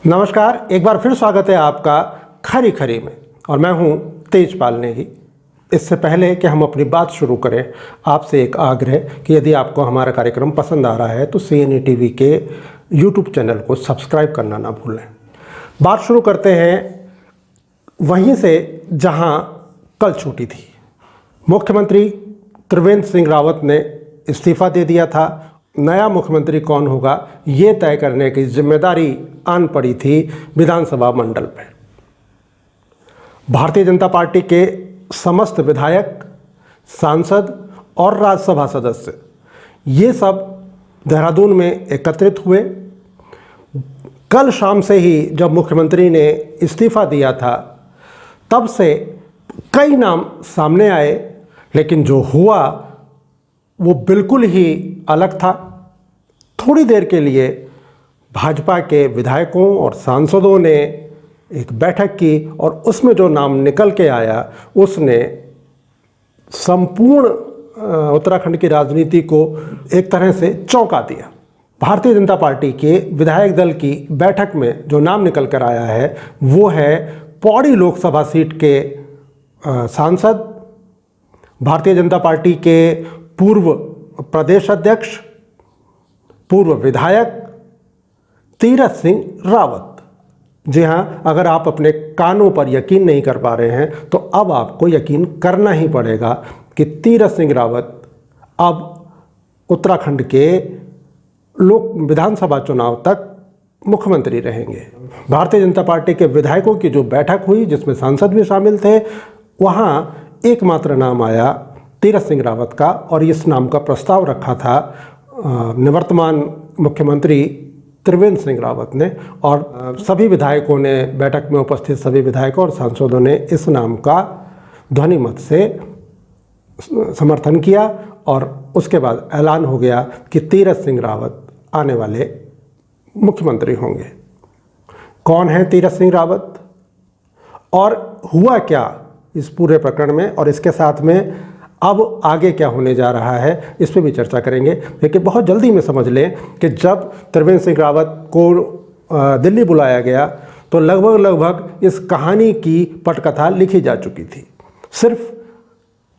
नमस्कार, एक बार फिर स्वागत है आपका खरी खरी में। और मैं हूं तेजपाल नेगी। इससे पहले कि हम अपनी बात शुरू करें, आपसे एक आग्रह कि यदि आपको हमारा कार्यक्रम पसंद आ रहा है तो CNA TV के YouTube चैनल को सब्सक्राइब करना ना भूलें। बात शुरू करते हैं वहीं से जहां कल छूटी थी। मुख्यमंत्री त्रिवेंद्र सिंह रावत ने इस्तीफ़ा दे दिया था। नया मुख्यमंत्री कौन होगा ये तय करने की जिम्मेदारी आन पड़ी थी विधानसभा मंडल पर। भारतीय जनता पार्टी के समस्त विधायक, सांसद और राज्यसभा सदस्य ये सब देहरादून में एकत्रित हुए। कल शाम से ही जब मुख्यमंत्री ने इस्तीफ़ा दिया था तब से कई नाम सामने आए, लेकिन जो हुआ वो बिल्कुल ही अलग था। थोड़ी देर के लिए भाजपा के विधायकों और सांसदों ने एक बैठक की और उसमें जो नाम निकल के आया उसने संपूर्ण उत्तराखंड की राजनीति को एक तरह से चौंका दिया। भारतीय जनता पार्टी के विधायक दल की बैठक में जो नाम निकल कर आया है वो है पौड़ी लोकसभा सीट के सांसद, भारतीय जनता पार्टी के पूर्व प्रदेश अध्यक्ष, पूर्व विधायक तीरथ सिंह रावत। जी हाँ, अगर आप अपने कानों पर यकीन नहीं कर पा रहे हैं तो अब आपको यकीन करना ही पड़ेगा कि तीरथ सिंह रावत अब उत्तराखंड के विधानसभा चुनाव तक मुख्यमंत्री रहेंगे। भारतीय जनता पार्टी के विधायकों की जो बैठक हुई जिसमें सांसद भी शामिल थे, वहाँ एकमात्र नाम आया तीरथ सिंह रावत का और इस नाम का प्रस्ताव रखा था निवर्तमान मुख्यमंत्री त्रिवेंद्र सिंह रावत ने। और सभी विधायकों ने, बैठक में उपस्थित सभी विधायकों और सांसदों ने इस नाम का ध्वनि मत से समर्थन किया और उसके बाद ऐलान हो गया कि तीरथ सिंह रावत आने वाले मुख्यमंत्री होंगे। कौन है तीरथ सिंह रावत और हुआ क्या इस पूरे प्रकरण में, और इसके साथ में अब आगे क्या होने जा रहा है, इस पर भी चर्चा करेंगे। लेकिन बहुत जल्दी में समझ लें कि जब त्रिवेंद्र सिंह रावत को दिल्ली बुलाया गया तो लगभग इस कहानी की पटकथा लिखी जा चुकी थी। सिर्फ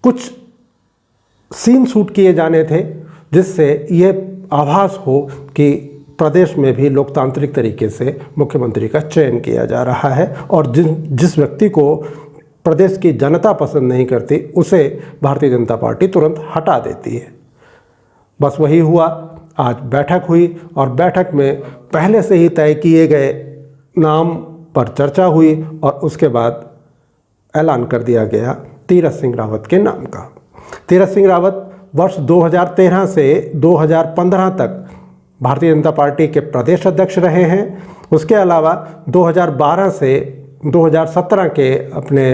कुछ सीन शूट किए जाने थे जिससे ये आभास हो कि प्रदेश में भी लोकतांत्रिक तरीके से मुख्यमंत्री का चयन किया जा रहा है और जिस व्यक्ति को प्रदेश की जनता पसंद नहीं करती उसे भारतीय जनता पार्टी तुरंत हटा देती है। बस वही हुआ। आज बैठक हुई और बैठक में पहले से ही तय किए गए नाम पर चर्चा हुई और उसके बाद ऐलान कर दिया गया तीरथ सिंह रावत के नाम का। तीरथ सिंह रावत वर्ष 2013 से 2015 तक भारतीय जनता पार्टी के प्रदेश अध्यक्ष रहे हैं। उसके अलावा 2012 से 2017 के अपने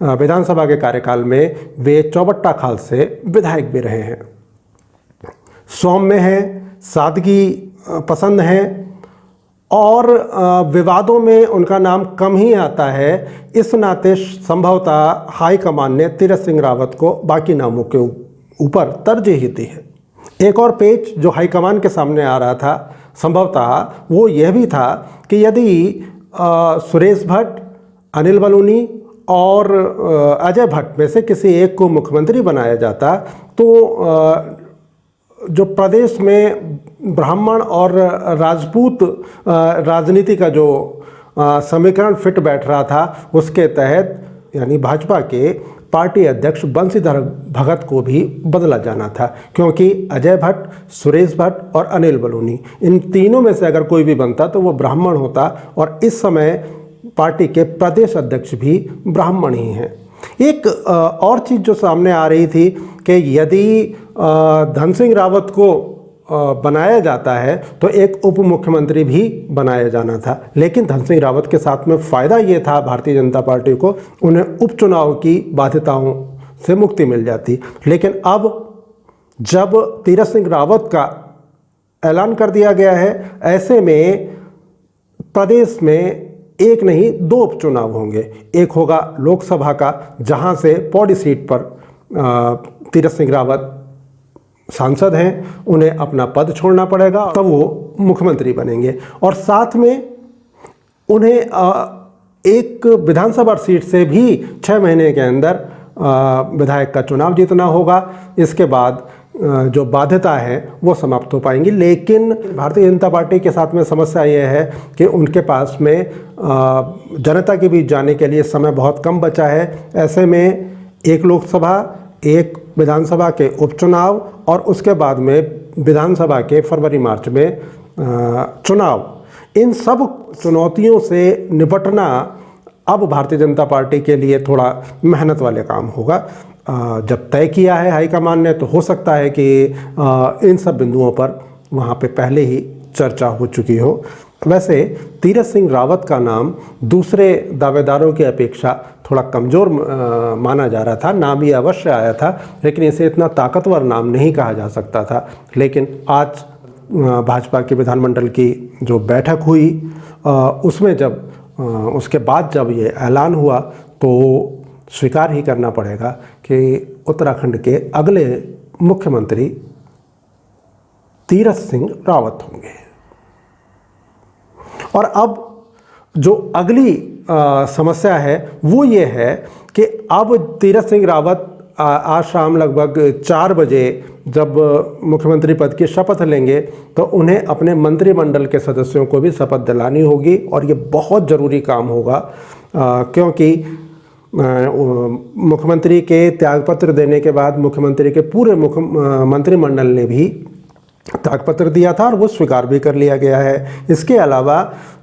विधानसभा के कार्यकाल में वे चौबट्टा खाल से विधायक भी रहे हैं। सौम्य हैं, सादगी पसंद हैं और विवादों में उनका नाम कम ही आता है। इस नाते संभवतः हाईकमान ने तीरथ सिंह रावत को बाकी नामों के ऊपर तरजीह दी है। एक और पेच जो हाईकमान के सामने आ रहा था संभवतः वो यह भी था कि यदि सुरेश भट्ट, अनिल बलूनी और अजय भट्ट में से किसी एक को मुख्यमंत्री बनाया जाता तो जो प्रदेश में ब्राह्मण और राजपूत राजनीति का जो समीकरण फिट बैठ रहा था उसके तहत यानी भाजपा के पार्टी अध्यक्ष बंशीधर भगत को भी बदला जाना था, क्योंकि अजय भट्ट, सुरेश भट्ट और अनिल बलूनी इन तीनों में से अगर कोई भी बनता तो वो ब्राह्मण होता और इस समय पार्टी के प्रदेश अध्यक्ष भी ब्राह्मण ही हैं। एक और चीज़ जो सामने आ रही थी कि यदि धन सिंह रावत को बनाया जाता है तो एक उप मुख्यमंत्री भी बनाया जाना था, लेकिन धन सिंह रावत के साथ में फ़ायदा ये था भारतीय जनता पार्टी को, उन्हें उपचुनाव की बाध्यताओं से मुक्ति मिल जाती। लेकिन अब जब तीरथ सिंह रावत का ऐलान कर दिया गया है, ऐसे में प्रदेश में एक नहीं दो उपचुनाव होंगे। एक होगा लोकसभा का जहां से पौड़ी सीट पर तीरथ सिंह रावत सांसद हैं, उन्हें अपना पद छोड़ना पड़ेगा तब वो मुख्यमंत्री बनेंगे। और साथ में उन्हें एक विधानसभा सीट से भी 6 महीने के अंदर विधायक का चुनाव जीतना होगा। इसके बाद जो बाध्यता है वो समाप्त हो पाएंगी। लेकिन भारतीय जनता पार्टी के साथ में समस्या ये है कि उनके पास में जनता के बीच जाने के लिए समय बहुत कम बचा है। ऐसे में एक लोकसभा, एक विधानसभा के उपचुनाव और उसके बाद में विधानसभा के फरवरी मार्च में चुनाव, इन सब चुनौतियों से निपटना अब भारतीय जनता पार्टी के लिए थोड़ा मेहनत वाले काम होगा। जब तय किया है हाईकमान ने तो हो सकता है कि इन सब बिंदुओं पर वहाँ पे पहले ही चर्चा हो चुकी हो। वैसे तीरथ सिंह रावत का नाम दूसरे दावेदारों की अपेक्षा थोड़ा कमज़ोर माना जा रहा था। नाम ये अवश्य आया था, लेकिन इसे इतना ताकतवर नाम नहीं कहा जा सकता था। लेकिन आज भाजपा के विधानमंडल की जो बैठक हुई उसमें जब उसके बाद जब ये ऐलान हुआ तो स्वीकार ही करना पड़ेगा कि उत्तराखंड के अगले मुख्यमंत्री तीरथ सिंह रावत होंगे। और अब जो अगली समस्या है वो ये है कि अब तीरथ सिंह रावत आज शाम लगभग 4 बजे जब मुख्यमंत्री पद की शपथ लेंगे तो उन्हें अपने मंत्रिमंडल के सदस्यों को भी शपथ दिलानी होगी। और ये बहुत ज़रूरी काम होगा क्योंकि मुख्यमंत्री के त्यागपत्र देने के बाद मुख्यमंत्री के पूरे मंत्रिमंडल ने भी त्यागपत्र दिया था और वो स्वीकार भी कर लिया गया है। इसके अलावा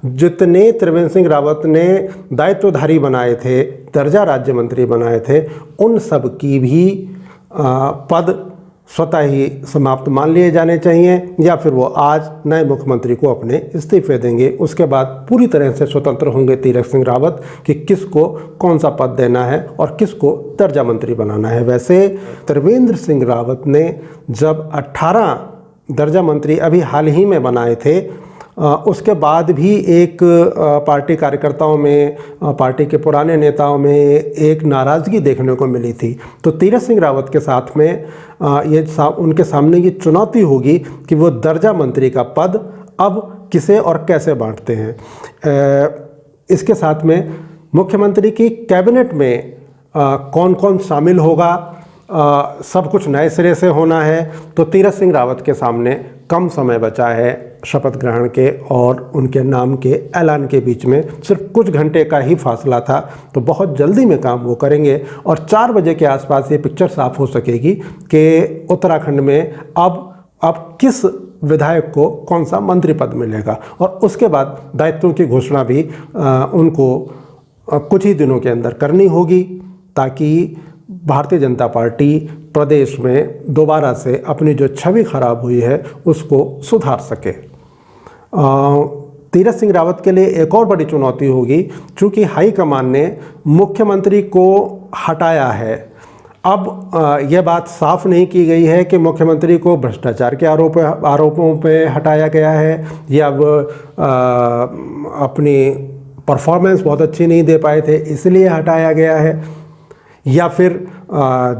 जितने त्रिवेंद्र सिंह रावत ने दायित्वधारी बनाए थे, दर्जा राज्य मंत्री बनाए थे, उन सब की भी पद स्वतः ही समाप्त मान लिए जाने चाहिए या फिर वो आज नए मुख्यमंत्री को अपने इस्तीफे देंगे। उसके बाद पूरी तरह से स्वतंत्र होंगे तीरथ सिंह रावत कि किसको कौन सा पद देना है और किसको दर्जा मंत्री बनाना है। वैसे त्रिवेंद्र सिंह रावत ने जब 18 दर्जा मंत्री अभी हाल ही में बनाए थे, उसके बाद भी एक पार्टी कार्यकर्ताओं में, पार्टी के पुराने नेताओं में एक नाराज़गी देखने को मिली थी। तो तीरथ सिंह रावत के साथ में उनके सामने ये चुनौती होगी कि वो दर्जा मंत्री का पद अब किसे और कैसे बांटते हैं। इसके साथ में मुख्यमंत्री की कैबिनेट में कौन कौन शामिल होगा, सब कुछ नए सिरे से होना है। तो तीरथ सिंह रावत के सामने कम समय बचा है शपथ ग्रहण के और उनके नाम के ऐलान के बीच में, सिर्फ कुछ घंटे का ही फासला था। तो बहुत जल्दी में काम वो करेंगे और 4 बजे के आसपास ये पिक्चर साफ हो सकेगी कि उत्तराखंड में अब किस विधायक को कौन सा मंत्री पद मिलेगा। और उसके बाद दायित्वों की घोषणा भी उनको कुछ ही दिनों के अंदर करनी होगी ताकि भारतीय जनता पार्टी प्रदेश में दोबारा से अपनी जो छवि खराब हुई है उसको सुधार सके। तीरथ सिंह रावत के लिए एक और बड़ी चुनौती होगी, चूँकि हाईकमान ने मुख्यमंत्री को हटाया है। अब यह बात साफ नहीं की गई है कि मुख्यमंत्री को भ्रष्टाचार के आरोपों पे हटाया गया है या वो अपनी परफॉर्मेंस बहुत अच्छी नहीं दे पाए थे इसलिए हटाया गया है, या फिर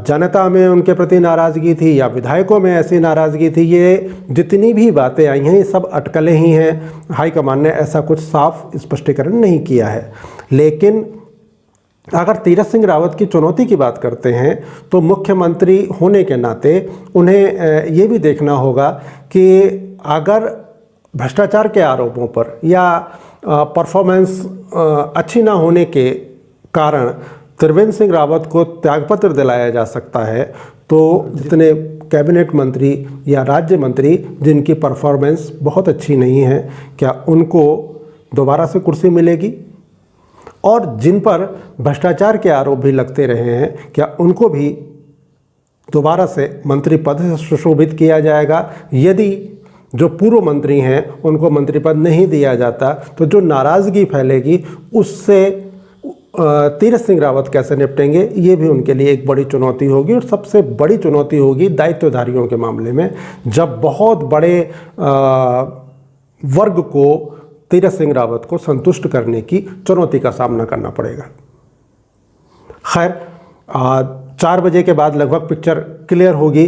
जनता में उनके प्रति नाराज़गी थी या विधायकों में ऐसी नाराज़गी थी। ये जितनी भी बातें आई हैं ये सब अटकलें ही हैं। हाईकमान ने ऐसा कुछ साफ स्पष्टीकरण नहीं किया है। लेकिन अगर तीरथ सिंह रावत की चुनौती की बात करते हैं तो मुख्यमंत्री होने के नाते उन्हें ये भी देखना होगा कि अगर भ्रष्टाचार के आरोपों पर या परफॉर्मेंस अच्छी ना होने के कारण त्रिवेंद्र सिंह रावत को त्यागपत्र दिलाया जा सकता है, तो जितने कैबिनेट मंत्री या राज्य मंत्री जिनकी परफॉर्मेंस बहुत अच्छी नहीं है, क्या उनको दोबारा से कुर्सी मिलेगी? और जिन पर भ्रष्टाचार के आरोप भी लगते रहे हैं, क्या उनको भी दोबारा से मंत्री पद से सुशोभित किया जाएगा? यदि जो पूर्व मंत्री हैं उनको मंत्री पद नहीं दिया जाता तो जो नाराज़गी फैलेगी उससे तीरथ सिंह रावत कैसे निपटेंगे, ये भी उनके लिए एक बड़ी चुनौती होगी। और सबसे बड़ी चुनौती होगी दायित्वधारियों के मामले में, जब बहुत बड़े वर्ग को तीरथ सिंह रावत को संतुष्ट करने की चुनौती का सामना करना पड़ेगा। खैर 4 बजे के बाद लगभग पिक्चर क्लियर होगी,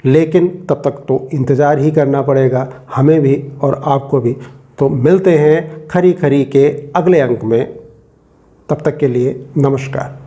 लेकिन तब तक तो इंतज़ार ही करना पड़ेगा हमें भी और आपको भी। तो मिलते हैं खरी खरी के अगले अंक में। तब तक के लिए नमस्कार।